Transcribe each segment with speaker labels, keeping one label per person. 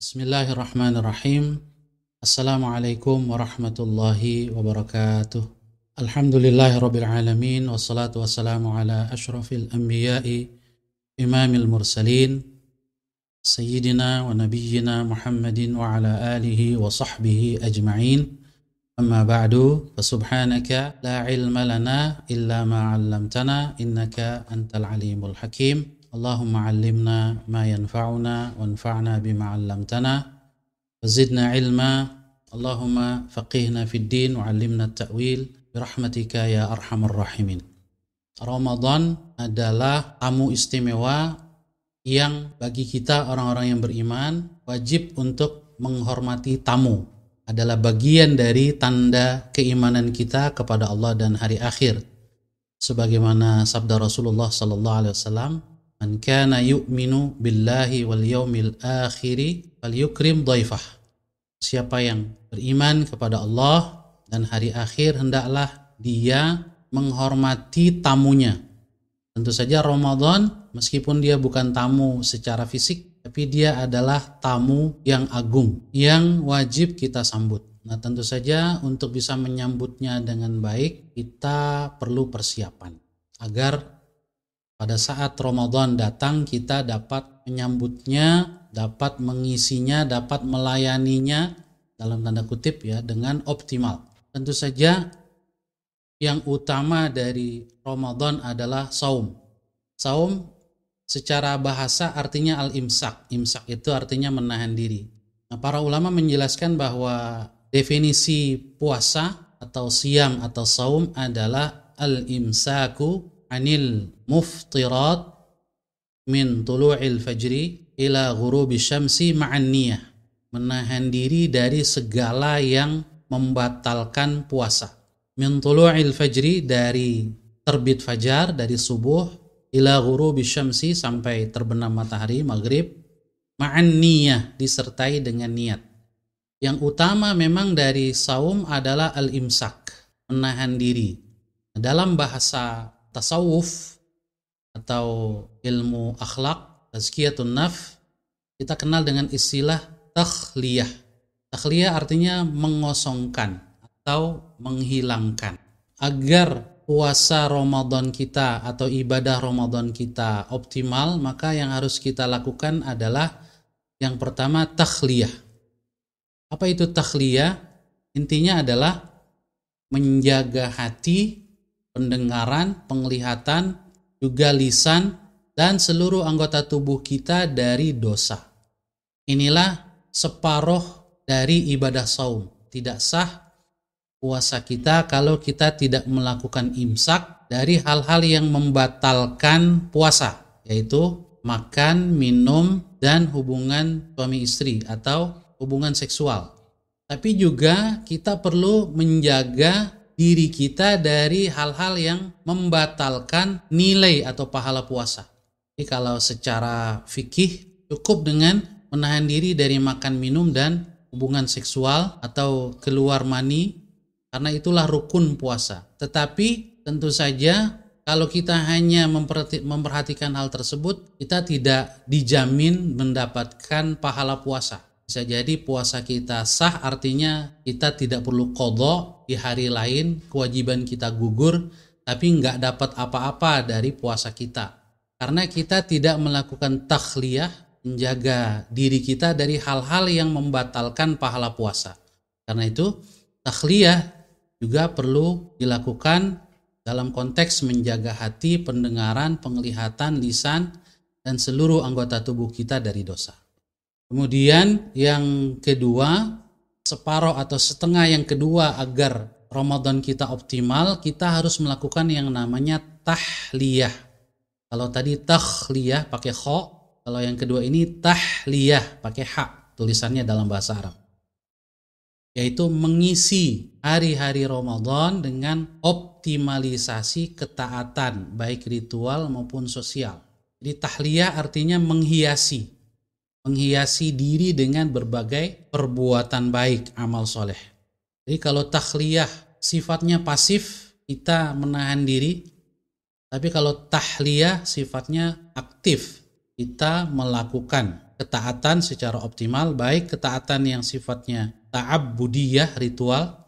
Speaker 1: Bismillahirrahmanirrahim. Assalamualaikum warahmatullahi wabarakatuh. Alhamdulillahirabbil alamin wassalatu wassalamu ala asyrafil anbiya'i imamil mursalin sayyidina wa nabiyyina Muhammadin wa ala alihi wa sahbihi ajma'in. Amma ba'du, fa subhanaka la ilma lana illa ma 'allamtana innaka antal alimul hakim. Allahumma 'allimna ma yanfa'una wanfa'na bima 'allamtana wazidna ilma. Allahumma faqihna fid din wa 'allimna at-ta'wil birahmatika ya arhamar rahimin. Ramadan adalah tamu istimewa yang bagi kita orang-orang yang beriman wajib untuk menghormati tamu. Adalah bagian dari tanda keimanan kita kepada Allah dan hari akhir. Sebagaimana sabda Rasulullah sallallahu alaihi wasallam, "Man kana yu'minu billahi wal yaumil akhiri falyukrim dhaifah." Siapa yang beriman kepada Allah dan hari akhir, hendaklah dia menghormati tamunya. Tentu saja Ramadan, meskipun dia bukan tamu secara fisik, tapi dia adalah tamu yang agung, yang wajib kita sambut. Nah, tentu saja untuk bisa menyambutnya dengan baik, kita perlu persiapan agar pada saat Ramadan datang kita dapat menyambutnya, dapat mengisinya, dapat melayaninya dalam tanda kutip ya dengan optimal. Tentu saja yang utama dari Ramadan adalah saum. Saum secara bahasa artinya al-imsak. Imsak itu artinya menahan diri. Nah, para ulama menjelaskan bahwa definisi puasa atau siam atau saum adalah al-imsaku anil muftirat min tulu'il fajri ila ghurubi syamsi ma'an niyah. Menahan diri dari segala yang membatalkan puasa. Min tulu'il fajri, dari terbit fajar, dari subuh, ila ghurubi syamsi, sampai terbenam matahari maghrib, ma'an niyah, disertai dengan niat. Yang utama memang dari saum adalah al-imsak, menahan diri. Dalam bahasa tasawuf atau ilmu akhlak, tazkiyatun nafs, kita kenal dengan istilah takhliyah. Takhliyah artinya mengosongkan atau menghilangkan. Agar puasa Ramadan kita atau ibadah Ramadan kita optimal, maka yang harus kita lakukan adalah yang pertama takhliyah. Apa itu takhliyah? Intinya adalah menjaga hati, pendengaran, penglihatan, juga lisan dan seluruh anggota tubuh kita dari dosa. Inilah separuh dari ibadah saum. Tidak sah puasa kita kalau kita tidak melakukan imsak dari hal-hal yang membatalkan puasa, yaitu makan, minum, dan hubungan suami istri atau hubungan seksual. Tapi juga kita perlu menjaga diri kita dari hal-hal yang membatalkan nilai atau pahala puasa. Jadi kalau secara fikih cukup dengan menahan diri dari makan, minum, dan hubungan seksual atau keluar mani, karena itulah rukun puasa. Tetapi tentu saja kalau kita hanya memperhatikan hal tersebut, kita tidak dijamin mendapatkan pahala puasa. Bisa jadi puasa kita sah, artinya kita tidak perlu qadha di hari lain, kewajiban kita gugur, tapi nggak dapat apa-apa dari puasa kita. Karena kita tidak melakukan takhliyah, menjaga diri kita dari hal-hal yang membatalkan pahala puasa. Karena itu takhliyah juga perlu dilakukan dalam konteks menjaga hati, pendengaran, penglihatan, lisan, dan seluruh anggota tubuh kita dari dosa. Kemudian yang kedua, separuh atau setengah yang kedua agar Ramadan kita optimal, kita harus melakukan yang namanya tahliyah. Kalau tadi takhliyah pakai kha, kalau yang kedua ini tahliyah pakai ha, tulisannya dalam bahasa Arab. Yaitu mengisi hari-hari Ramadan dengan optimalisasi ketaatan, baik ritual maupun sosial. Jadi tahliyah artinya menghiasi diri dengan berbagai perbuatan baik, amal soleh. Jadi kalau tahliyah sifatnya pasif, kita menahan diri. Tapi kalau tahliyah sifatnya aktif, kita melakukan ketaatan secara optimal, baik ketaatan yang sifatnya ta'abbudiyah, ritual,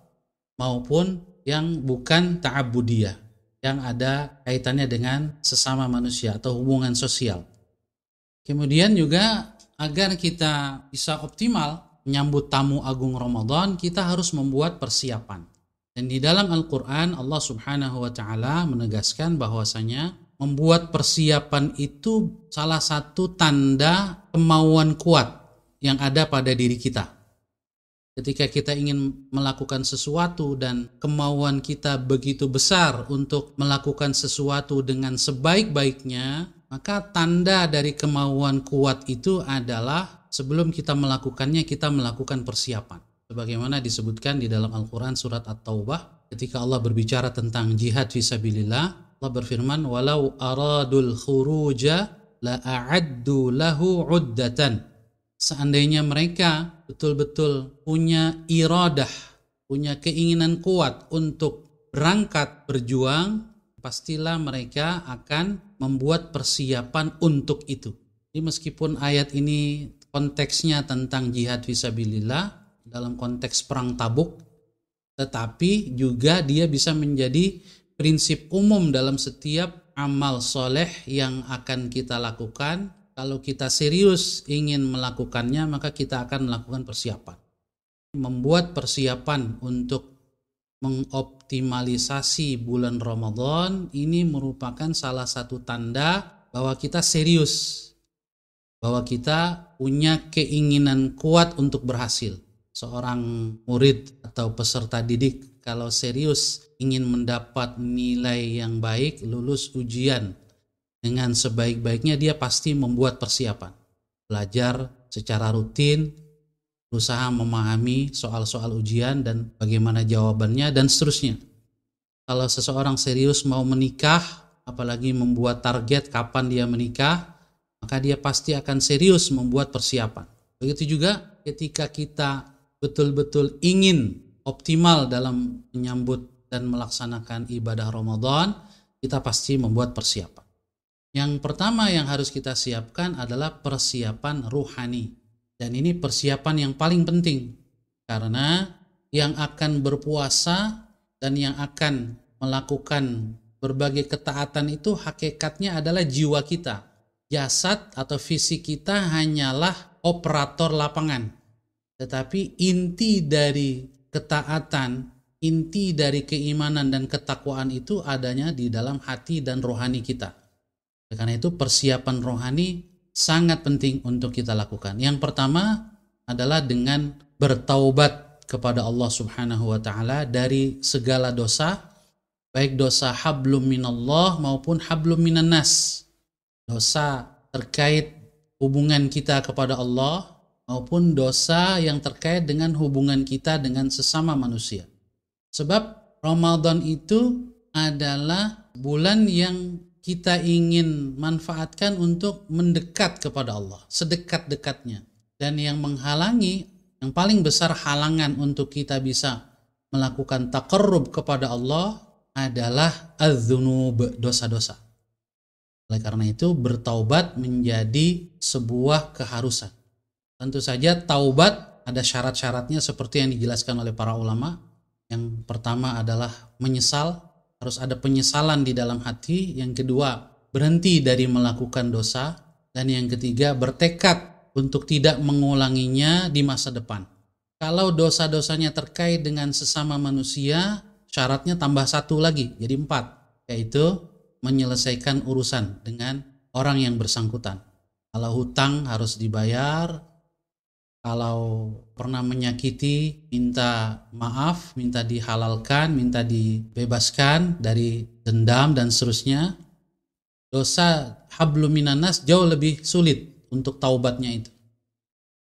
Speaker 1: maupun yang bukan ta'abbudiyah, yang ada kaitannya dengan sesama manusia atau hubungan sosial. Kemudian juga agar kita bisa optimal menyambut tamu agung Ramadan, kita harus membuat persiapan. Dan di dalam Al-Quran Allah Subhanahu wa Ta'ala menegaskan bahwasanya membuat persiapan itu salah satu tanda kemauan kuat yang ada pada diri kita. Ketika kita ingin melakukan sesuatu dan kemauan kita begitu besar untuk melakukan sesuatu dengan sebaik-baiknya, maka tanda dari kemauan kuat itu adalah sebelum kita melakukannya, kita melakukan persiapan. Sebagaimana disebutkan di dalam Al-Quran surat At-Taubah, ketika Allah berbicara tentang jihad fisabilillah, Allah berfirman, walau aradul khuruja la a'addu lahu uddatan. Seandainya mereka betul-betul punya iradah, punya keinginan kuat untuk berangkat berjuang, pastilah mereka akan membuat persiapan untuk itu. Jadi meskipun ayat ini konteksnya tentang jihad fisabilillah dalam konteks perang Tabuk, tetapi juga dia bisa menjadi prinsip umum dalam setiap amal soleh yang akan kita lakukan. Kalau kita serius ingin melakukannya, maka kita akan melakukan persiapan. Membuat persiapan untuk mengoptimalisasi bulan Ramadan ini merupakan salah satu tanda bahwa kita serius, bahwa kita punya keinginan kuat untuk berhasil. Seorang murid atau peserta didik kalau serius ingin mendapat nilai yang baik, lulus ujian dengan sebaik-baiknya, dia pasti membuat persiapan. Belajar secara rutin, berusaha memahami soal-soal ujian dan bagaimana jawabannya dan seterusnya. Kalau seseorang serius mau menikah, apalagi membuat target kapan dia menikah, maka dia pasti akan serius membuat persiapan. Begitu juga ketika kita betul-betul ingin optimal dalam menyambut dan melaksanakan ibadah Ramadan, kita pasti membuat persiapan. Yang pertama yang harus kita siapkan adalah persiapan ruhani. Dan ini persiapan yang paling penting, karena yang akan berpuasa dan yang akan melakukan berbagai ketaatan itu hakikatnya adalah jiwa kita. Jasad atau fisik kita hanyalah operator lapangan. Tetapi inti dari ketaatan, inti dari keimanan dan ketakwaan itu adanya di dalam hati dan rohani kita. Karena itu persiapan rohani sangat penting untuk kita lakukan. Yang pertama adalah dengan bertaubat kepada Allah Subhanahu wa Ta'ala dari segala dosa, baik dosa hablum minallah maupun hablum minan nas. Dosa terkait hubungan kita kepada Allah maupun dosa yang terkait dengan hubungan kita dengan sesama manusia. Sebab Ramadan itu adalah bulan yang kita ingin manfaatkan untuk mendekat kepada Allah, sedekat-dekatnya. Dan yang menghalangi, yang paling besar halangan untuk kita bisa melakukan taqarrub kepada Allah adalah adz-dzunub, dosa-dosa. Oleh karena itu bertaubat menjadi sebuah keharusan. Tentu saja taubat ada syarat-syaratnya seperti yang dijelaskan oleh para ulama. Yang pertama adalah menyesal, harus ada penyesalan di dalam hati. Yang kedua, berhenti dari melakukan dosa. Dan yang ketiga, bertekad untuk tidak mengulanginya di masa depan. Kalau dosa-dosanya terkait dengan sesama manusia, syaratnya tambah satu lagi, jadi 4, yaitu menyelesaikan urusan dengan orang yang bersangkutan. Kalau hutang harus dibayar, kalau pernah menyakiti, minta maaf, minta dihalalkan, minta dibebaskan dari dendam dan seterusnya. Dosa hablum minan nas jauh lebih sulit untuk taubatnya itu.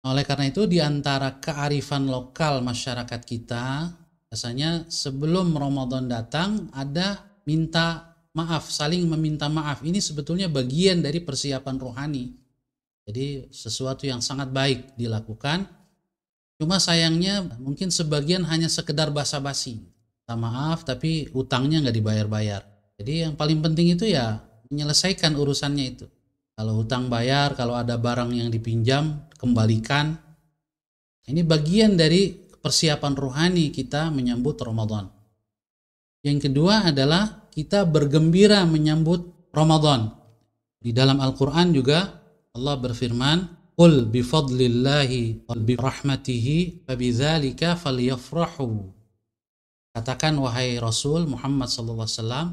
Speaker 1: Oleh karena itu di antara kearifan lokal masyarakat kita, biasanya sebelum Ramadan datang ada minta maaf, saling meminta maaf. Ini sebetulnya bagian dari persiapan rohani. Jadi sesuatu yang sangat baik dilakukan. Cuma sayangnya mungkin sebagian hanya sekedar basa-basi. Minta maaf tapi utangnya nggak dibayar-bayar. Jadi yang paling penting itu ya menyelesaikan urusannya itu. Kalau hutang bayar, kalau ada barang yang dipinjam, kembalikan. Ini bagian dari persiapan rohani kita menyambut Ramadan. Yang kedua adalah kita bergembira menyambut Ramadan. Di dalam Al-Quran juga Allah berfirman, "Qul bifadlillahi wa birahmatihi fabidzalika falyafrahu." Katakan wahai Rasul Muhammad sallallahu alaihi wasallam,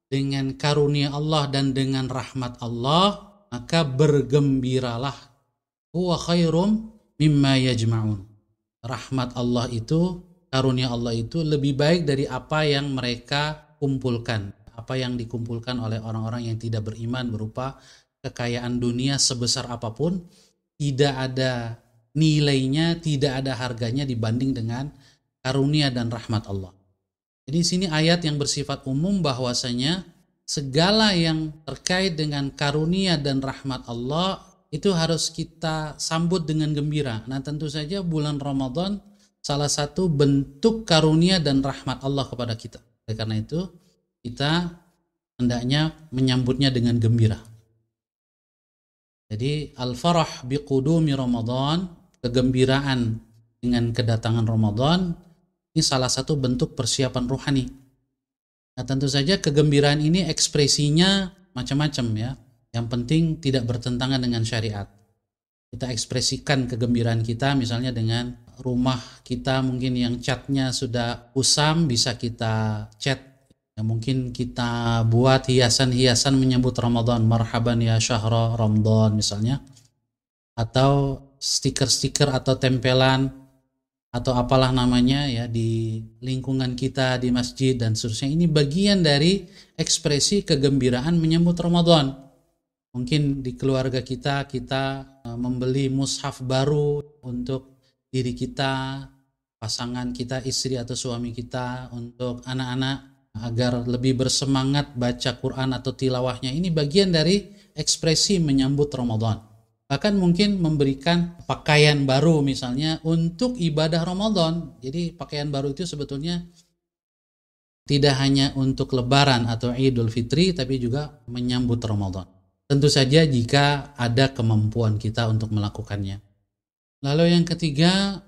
Speaker 1: dengan karunia Allah dan dengan rahmat Allah, maka bergembiralah. Huwa khairum mimma yajma'un. Rahmat Allah itu, karunia Allah itu lebih baik dari apa yang mereka kumpulkan. Apa yang dikumpulkan oleh orang-orang yang tidak beriman berupa kekayaan dunia sebesar apapun, tidak ada nilainya, tidak ada harganya dibanding dengan karunia dan rahmat Allah. Jadi di sini ayat yang bersifat umum bahwasanya segala yang terkait dengan karunia dan rahmat Allah itu harus kita sambut dengan gembira. Nah, tentu saja bulan Ramadan salah satu bentuk karunia dan rahmat Allah kepada kita. Oleh karena itu, kita hendaknya menyambutnya dengan gembira. Jadi, al-farah biqudumi Ramadan, kegembiraan dengan kedatangan Ramadan, ini salah satu bentuk persiapan rohani. Nah, tentu saja kegembiraan ini ekspresinya macam-macam ya. Yang penting tidak bertentangan dengan syariat. Kita ekspresikan kegembiraan kita misalnya dengan rumah kita mungkin yang catnya sudah kusam, bisa kita cat. Ya, mungkin kita buat hiasan-hiasan menyambut Ramadan, marhaban ya syahra Ramadan misalnya. Atau stiker-stiker atau tempelan atau apalah namanya ya di lingkungan kita, di masjid dan seterusnya. Ini bagian dari ekspresi kegembiraan menyambut Ramadan. Mungkin di keluarga kita membeli mushaf baru untuk diri kita, pasangan kita, istri atau suami kita, untuk anak-anak agar lebih bersemangat baca Quran atau tilawahnya. Ini bagian dari ekspresi menyambut Ramadan. Bahkan mungkin memberikan pakaian baru misalnya untuk ibadah Ramadan. Jadi pakaian baru itu sebetulnya tidak hanya untuk Lebaran atau Idul Fitri, tapi juga menyambut Ramadan. Tentu saja jika ada kemampuan kita untuk melakukannya. Lalu yang ketiga,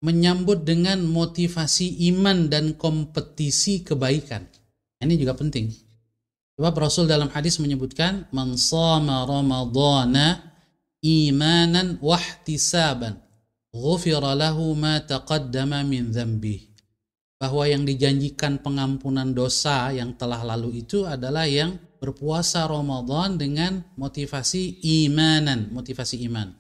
Speaker 1: menyambut dengan motivasi iman dan kompetisi kebaikan. Ini juga penting. Sebab Rasul dalam hadis menyebutkan, "Man shama Ramadhana imanan wahtisaban, ghufira lahu ma taqaddama min dzambih." Bahwa yang dijanjikan pengampunan dosa yang telah lalu itu adalah yang berpuasa Ramadan dengan motivasi imanan, motivasi iman,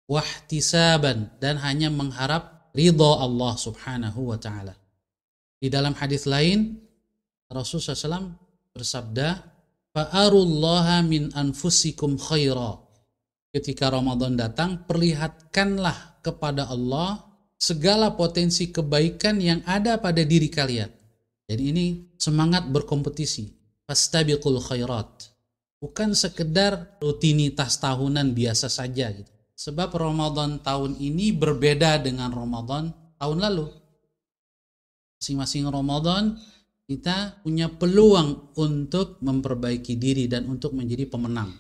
Speaker 1: wahtisaban, dan hanya mengharap ridha Allah subhanahu wa ta'ala. Di dalam hadis lain Rasulullah SAW bersabda, fa'arullaha min anfusikum khaira. Ketika Ramadan datang, perlihatkanlah kepada Allah segala potensi kebaikan yang ada pada diri kalian. Jadi ini semangat berkompetisi. Fastabiqul khairat. Bukan sekedar rutinitas tahunan biasa saja gitu. Sebab Ramadan tahun ini berbeda dengan Ramadan tahun lalu. Masing-masing Ramadan kita punya peluang untuk memperbaiki diri dan untuk menjadi pemenang.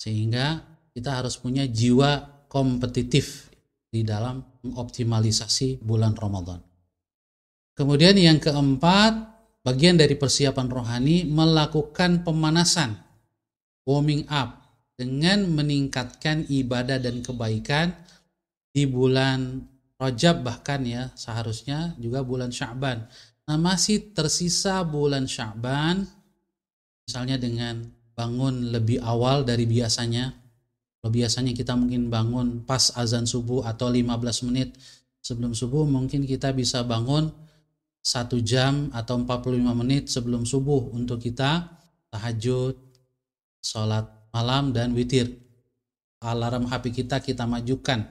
Speaker 1: Sehingga kita harus punya jiwa kompetitif di dalam mengoptimalisasi bulan Ramadan. Kemudian yang keempat, bagian dari persiapan rohani, melakukan pemanasan, warming up, dengan meningkatkan ibadah dan kebaikan di bulan Rajab, bahkan ya seharusnya juga bulan Sya'ban. Nah, masih tersisa bulan Sya'ban, misalnya dengan bangun lebih awal dari biasanya. Kalau biasanya kita mungkin bangun pas azan subuh atau 15 menit sebelum subuh, mungkin kita bisa bangun 1 jam atau 45 menit sebelum subuh untuk kita tahajud, sholat malam, dan witir. Alarm HP kita majukan.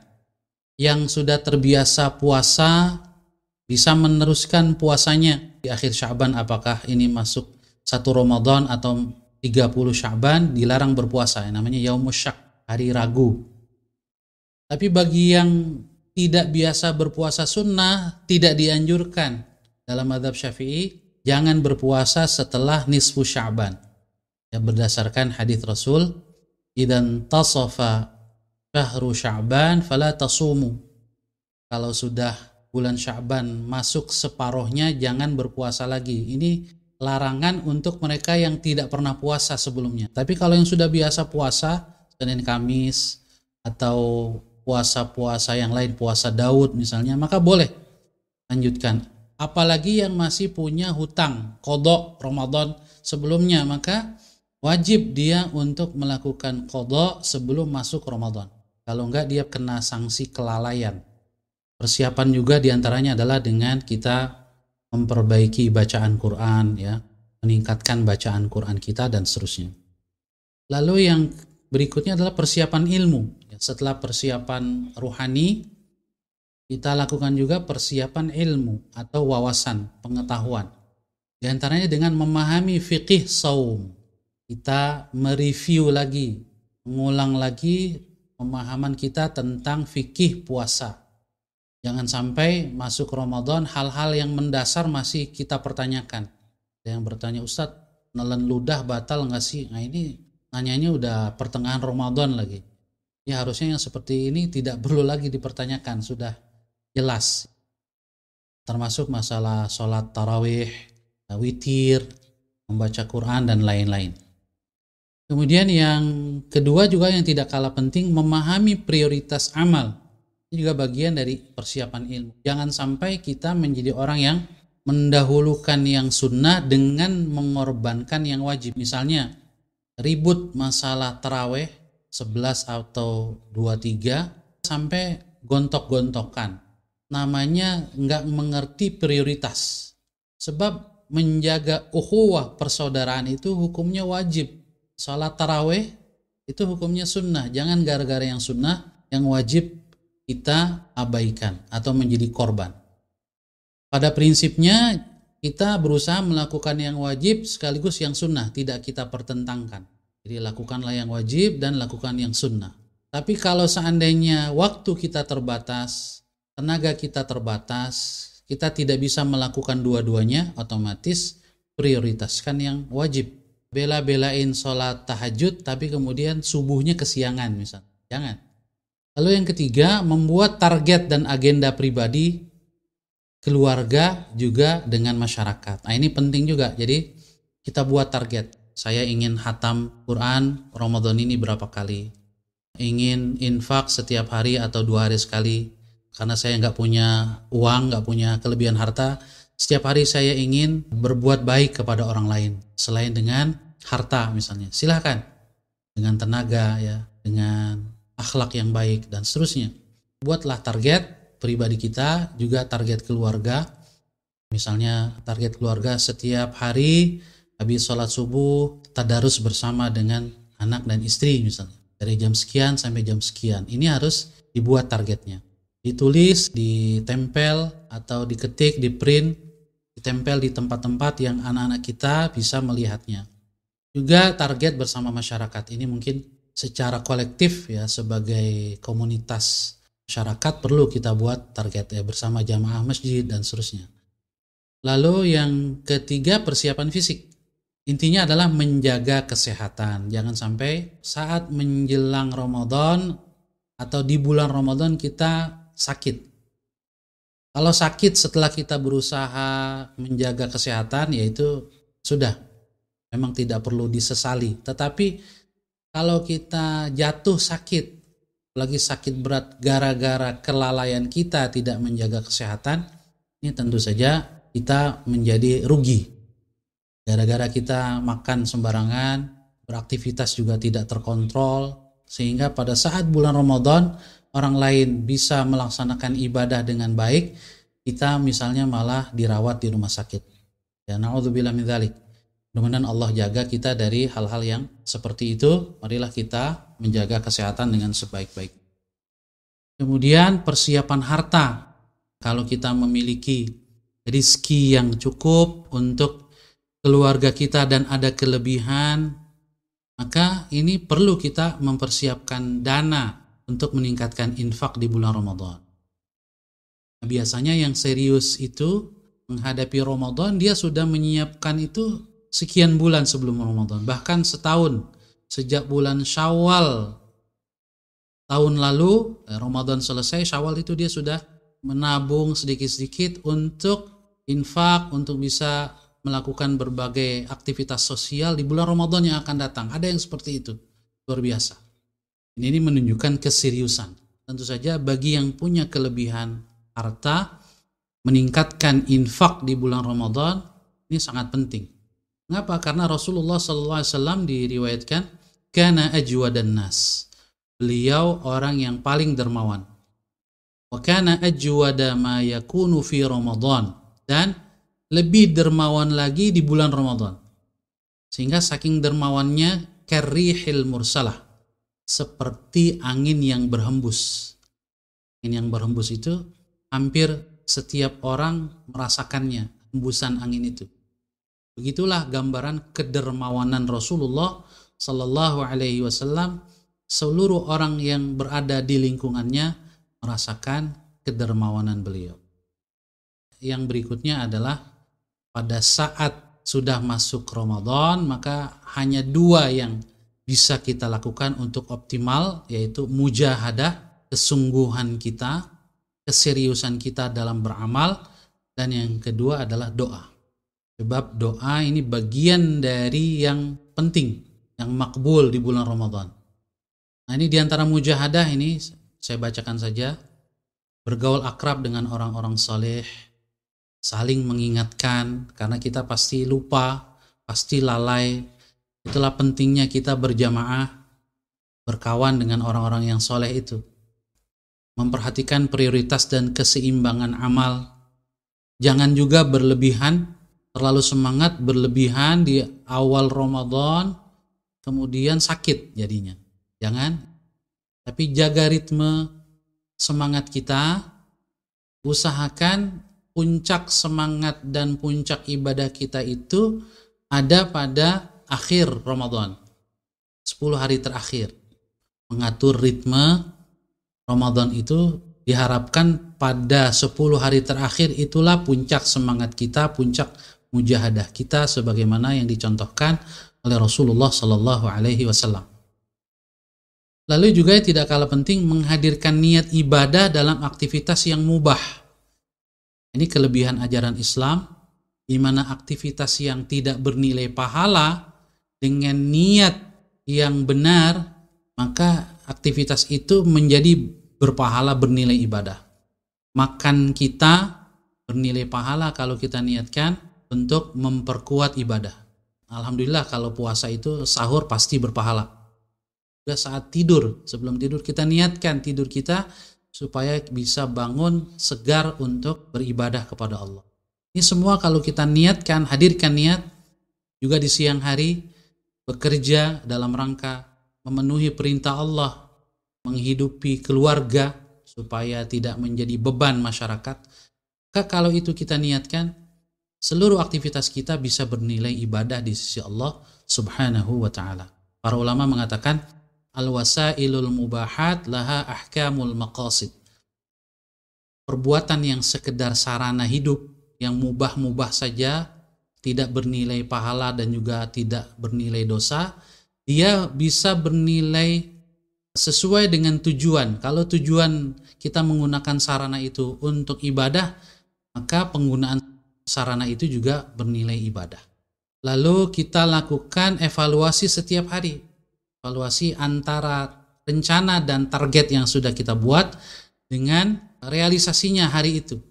Speaker 1: Yang sudah terbiasa puasa bisa meneruskan puasanya di akhir Sya'ban, apakah ini masuk 1 Ramadan atau 30 Sya'ban, dilarang berpuasa, yang namanya Yaumus Syak, hari Ragu. Tapi bagi yang tidak biasa berpuasa sunnah, tidak dianjurkan. Dalam mazhab Syafi'i, jangan berpuasa setelah nisfu Sya'ban. Ya, berdasarkan hadis Rasul, idan tasafa syahru Sya'ban fala tasumu. Kalau sudah bulan Sya'ban masuk separuhnya, jangan berpuasa lagi. Ini larangan untuk mereka yang tidak pernah puasa sebelumnya. Tapi kalau yang sudah biasa puasa, Senin Kamis, atau puasa-puasa yang lain, puasa Daud misalnya, maka boleh lanjutkan. Apalagi yang masih punya hutang, qadha Ramadan sebelumnya, maka wajib dia untuk melakukan qadha sebelum masuk Ramadan. Kalau enggak, dia kena sanksi kelalaian. Persiapan juga diantaranya adalah dengan kita memperbaiki bacaan Quran, ya, meningkatkan bacaan Quran kita dan seterusnya. Lalu yang berikutnya adalah persiapan ilmu. Setelah persiapan ruhani, kita lakukan juga persiapan ilmu atau wawasan, pengetahuan. Di antaranya dengan memahami fikih saum. Kita mereview lagi, mengulang lagi pemahaman kita tentang fikih puasa. Jangan sampai masuk Ramadan hal-hal yang mendasar masih kita pertanyakan. Ada yang bertanya, Ustadz, nelen ludah batal nggak sih? Nah, ini nanyanya udah pertengahan Ramadan lagi. Ya, harusnya yang seperti ini tidak perlu lagi dipertanyakan, sudah jelas. Termasuk masalah sholat tarawih, witir, membaca Quran dan lain-lain. Kemudian yang kedua juga yang tidak kalah penting, memahami prioritas amal. Ini juga bagian dari persiapan ilmu. Jangan sampai kita menjadi orang yang mendahulukan yang sunnah dengan mengorbankan yang wajib. Misalnya ribut masalah tarawih 11 atau 23 sampai gontok-gontokan. Namanya nggak mengerti prioritas. Sebab menjaga ukhuwah persaudaraan itu hukumnya wajib. Salat tarawih itu hukumnya sunnah. Jangan gara-gara yang sunnah, yang wajib kita abaikan atau menjadi korban. Pada prinsipnya kita berusaha melakukan yang wajib sekaligus yang sunnah, tidak kita pertentangkan. Jadi lakukanlah yang wajib dan lakukan yang sunnah. Tapi kalau seandainya waktu kita terbatas, tenaga kita terbatas, kita tidak bisa melakukan dua-duanya, otomatis prioritaskan yang wajib. Bela-belain sholat tahajud tapi kemudian subuhnya kesiangan misalnya. Jangan. Lalu yang ketiga, membuat target dan agenda pribadi, keluarga juga dengan masyarakat. Nah, ini penting juga. Jadi kita buat target. Saya ingin hatam Quran Ramadan ini berapa kali. Ingin infak setiap hari atau 2 hari sekali. Karena saya nggak punya uang, nggak punya kelebihan harta. Setiap hari saya ingin berbuat baik kepada orang lain. Selain dengan harta misalnya. Silahkan. Dengan tenaga, ya, dengan akhlak yang baik dan seterusnya. Buatlah target pribadi kita, juga target keluarga. Misalnya target keluarga setiap hari habis sholat subuh tadarus bersama dengan anak dan istri misalnya. Dari jam sekian sampai jam sekian. Ini harus dibuat targetnya. Ditulis, ditempel atau diketik, diprint, ditempel di tempat-tempat yang anak-anak kita bisa melihatnya. Juga target bersama masyarakat. Ini mungkin secara kolektif, ya, sebagai komunitas masyarakat perlu kita buat target, ya, bersama jamaah masjid dan seterusnya. Lalu yang ketiga, persiapan fisik. Intinya adalah menjaga kesehatan. Jangan sampai saat menjelang Ramadan atau di bulan Ramadan kita sakit. Kalau sakit setelah kita berusaha menjaga kesehatan, yaitu sudah, memang tidak perlu disesali. Tetapi kalau kita jatuh sakit, lagi sakit berat gara-gara kelalaian kita tidak menjaga kesehatan, ini tentu saja kita menjadi rugi. Gara-gara kita makan sembarangan, beraktivitas juga tidak terkontrol, sehingga pada saat bulan Ramadan orang lain bisa melaksanakan ibadah dengan baik, kita misalnya malah dirawat di rumah sakit. Ya, na'udzubillah min dzalik. Mudah-mudahan Allah jaga kita dari hal-hal yang seperti itu. Marilah kita menjaga kesehatan dengan sebaik-baik. Kemudian persiapan harta. Kalau kita memiliki rezeki yang cukup untuk keluarga kita dan ada kelebihan, maka ini perlu kita mempersiapkan dana untuk meningkatkan infak di bulan Ramadan. Biasanya yang serius itu menghadapi Ramadan, dia sudah menyiapkan itu sekian bulan sebelum Ramadan, bahkan setahun. Sejak bulan Syawal tahun lalu, Ramadan selesai, Syawal itu dia sudah menabung sedikit-sedikit untuk infak, untuk bisa melakukan berbagai aktivitas sosial di bulan Ramadan yang akan datang. Ada yang seperti itu, luar biasa. Ini menunjukkan keseriusan. Tentu saja bagi yang punya kelebihan harta, meningkatkan infak di bulan Ramadan ini sangat penting. Mengapa? Karena Rasulullah SAW diriwayatkan kana ajwadan nas. Beliau orang yang paling dermawan. Wa kana ajwada ma yakunu fi Ramadan, dan lebih dermawan lagi di bulan Ramadan. Sehingga saking dermawannya karrihil mursalah, seperti angin yang berhembus. Angin yang berhembus itu hampir setiap orang merasakannya, hembusan angin itu. Begitulah gambaran kedermawanan Rasulullah sallallahu alaihi wasallam. Seluruh orang yang berada di lingkungannya merasakan kedermawanan beliau. Yang berikutnya adalah pada saat sudah masuk Ramadan, maka hanya dua yang bisa kita lakukan untuk optimal, yaitu mujahadah, kesungguhan kita, keseriusan kita dalam beramal, dan yang kedua adalah doa. Sebab doa ini bagian dari yang penting, yang makbul di bulan Ramadan. Nah, ini diantara mujahadah ini saya bacakan saja. Bergaul akrab dengan orang-orang saleh, saling mengingatkan, karena kita pasti lupa, pasti lalai. Itulah pentingnya kita berjamaah, berkawan dengan orang-orang yang soleh itu. Memperhatikan prioritas dan keseimbangan amal. Jangan juga berlebihan, terlalu semangat berlebihan di awal Ramadan, kemudian sakit jadinya. Jangan, tapi jaga ritme semangat kita. Usahakan puncak semangat dan puncak ibadah kita itu ada pada akhir Ramadan, 10 hari terakhir. Mengatur ritme Ramadan itu diharapkan pada 10 hari terakhir, itulah puncak semangat kita, puncak mujahadah kita, sebagaimana yang dicontohkan oleh Rasulullah Sallallahu Alaihi Wasallam. Lalu juga tidak kalah penting menghadirkan niat ibadah dalam aktivitas yang mubah. Ini kelebihan ajaran Islam, di mana aktivitas yang tidak bernilai pahala dengan niat yang benar, maka aktivitas itu menjadi berpahala, bernilai ibadah. Makan kita bernilai pahala kalau kita niatkan untuk memperkuat ibadah. Alhamdulillah kalau puasa itu sahur pasti berpahala. Juga saat tidur, sebelum tidur kita niatkan tidur kita supaya bisa bangun segar untuk beribadah kepada Allah. Ini semua kalau kita niatkan, hadirkan niat. Juga di siang hari bekerja dalam rangka memenuhi perintah Allah, menghidupi keluarga supaya tidak menjadi beban masyarakat. Maka kalau itu kita niatkan, seluruh aktivitas kita bisa bernilai ibadah di sisi Allah Subhanahu wa ta'ala. Para ulama mengatakan al-wasailul mubahat laha ahkamul maqasid. Perbuatan yang sekedar sarana hidup, yang mubah-mubah saja, tidak bernilai pahala dan juga tidak bernilai dosa, dia bisa bernilai sesuai dengan tujuan. Kalau tujuan kita menggunakan sarana itu untuk ibadah, maka penggunaan sarana itu juga bernilai ibadah. Lalu kita lakukan evaluasi setiap hari. Evaluasi antara rencana dan target yang sudah kita buat dengan realisasinya hari itu.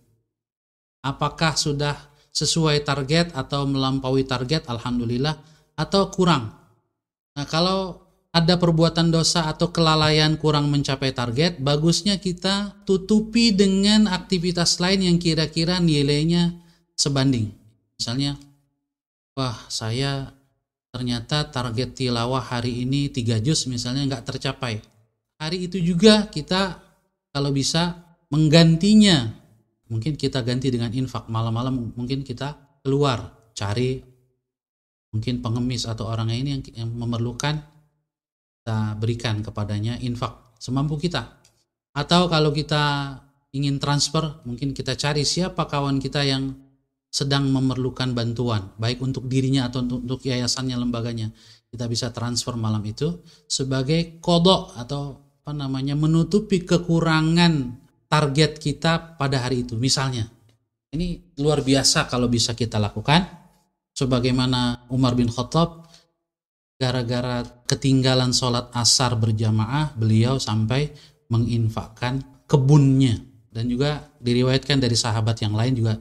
Speaker 1: Apakah sudah sesuai target atau melampaui target, alhamdulillah, atau kurang. Nah, kalau ada perbuatan dosa atau kelalaian kurang mencapai target, bagusnya kita tutupi dengan aktivitas lain yang kira-kira nilainya sebanding. Misalnya, wah saya ternyata target tilawah hari ini 3 juz misalnya nggak tercapai. Hari itu juga kita kalau bisa menggantinya. Mungkin kita ganti dengan infak. Malam-malam mungkin kita keluar cari mungkin pengemis atau orang ini yang memerlukan, kita berikan kepadanya infak semampu kita. Atau kalau kita ingin transfer, mungkin kita cari siapa kawan kita yang sedang memerlukan bantuan, baik untuk dirinya atau untuk yayasannya, lembaganya, kita bisa transfer malam itu sebagai qadha atau menutupi kekurangan target kita pada hari itu. Misalnya, ini luar biasa kalau bisa kita lakukan, sebagaimana Umar bin Khattab, gara-gara ketinggalan sholat asar berjamaah, beliau sampai menginfakkan kebunnya. Dan juga diriwayatkan dari sahabat yang lain juga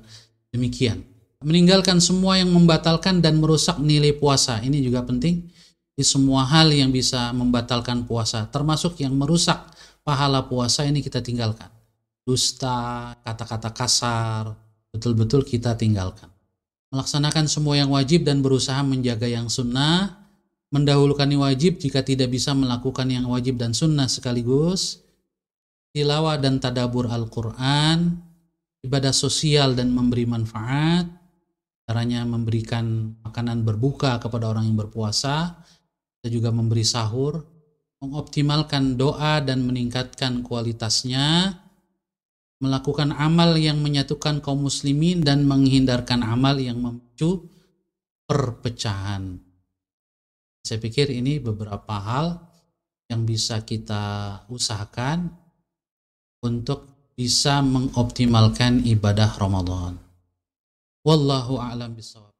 Speaker 1: demikian. Meninggalkan semua yang membatalkan dan merusak nilai puasa. Ini juga penting. Di semua hal yang bisa membatalkan puasa, termasuk yang merusak pahala puasa, ini kita tinggalkan. Dusta, kata-kata kasar, betul-betul kita tinggalkan. Melaksanakan semua yang wajib dan berusaha menjaga yang sunnah. Mendahulukan yang wajib jika tidak bisa melakukan yang wajib dan sunnah sekaligus. Tilawah dan tadabur Al-Quran. Ibadah sosial dan memberi manfaat. Caranya memberikan makanan berbuka kepada orang yang berpuasa. Kita juga memberi sahur. Mengoptimalkan doa dan meningkatkan kualitasnya. Melakukan amal yang menyatukan kaum muslimin dan menghindarkan amal yang memicu perpecahan. Saya pikir ini beberapa hal yang bisa kita usahakan untuk bisa mengoptimalkan ibadah Ramadan. Wallahu a'lam bishawab.